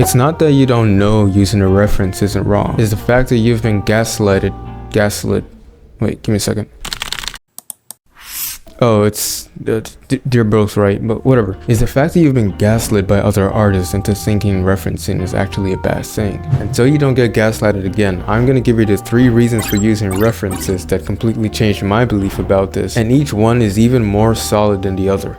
It's not that you don't know using a reference isn't wrong. It's the fact that you've been gaslit. Wait, give me a second. Oh, it's they're both right, but whatever. It's the fact that you've been gaslit by other artists into thinking referencing is actually a bad thing. Until you don't get gaslighted again, I'm gonna give you the 3 reasons for using references that completely changed my belief about this, and each one is even more solid than the other.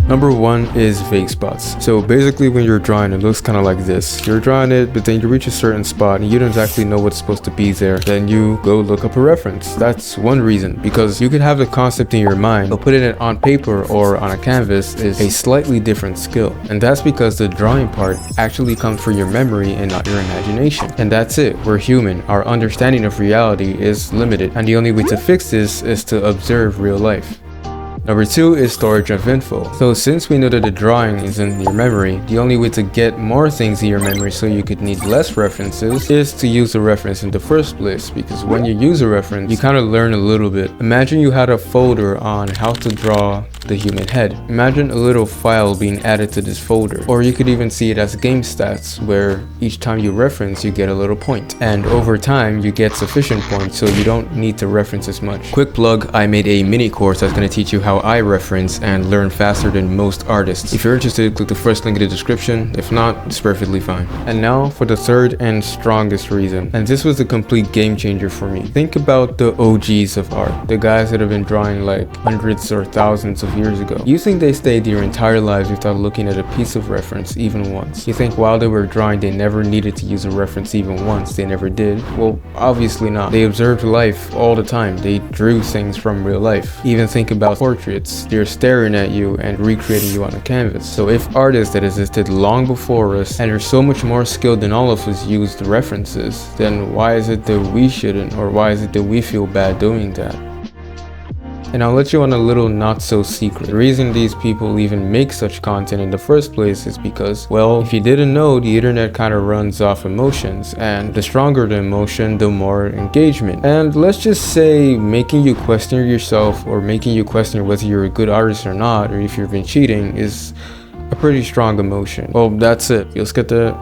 Number 1 is vague spots. So basically when you're drawing, it looks kind of like this. You're drawing it, but then you reach a certain spot and you don't exactly know what's supposed to be there. Then you go look up a reference. That's one reason, because you could have the concept in your mind, but putting it on paper or on a canvas is a slightly different skill. And that's because the drawing part actually comes from your memory and not your imagination. And that's it. We're human. Our understanding of reality is limited. And the only way to fix this is to observe real life. Number 2 is storage of info. So since we know that the drawing is in your memory, the only way to get more things in your memory so you could need less references is to use a reference in the first place, because when you use a reference, you kind of learn a little bit. Imagine you had a folder on how to draw the human head. Imagine a little file being added to this folder, or you could even see it as game stats, where each time you reference, you get a little point. And over time, you get sufficient points, so you don't need to reference as much. Quick plug, I made a mini course that's going to teach you how I reference and learn faster than most artists. If you're interested, click the first link in the description. If not, it's perfectly fine. And now for the 3rd and strongest reason. And this was a complete game changer for me. Think about the OGs of art, the guys that have been drawing like hundreds or thousands of years ago. You think they stayed their entire lives without looking at a piece of reference even once? You think while they were drawing they never needed to use a reference even once? They never did? Well, obviously not. They observed life all the time. They drew things from real life. Even think about portraits. They're staring at you and recreating you on a canvas. So if artists that existed long before us and are so much more skilled than all of us used references, then why is it that we shouldn't, or why is it that we feel bad doing that? And I'll let you on a little not so secret. The reason these people even make such content in the first place is because, well, if you didn't know, the internet kind of runs off emotions, and the stronger the emotion, the more engagement. And let's just say making you question yourself, or making you question whether you're a good artist or not, or if you've been cheating, is a pretty strong emotion. Well, that's it. Let's get to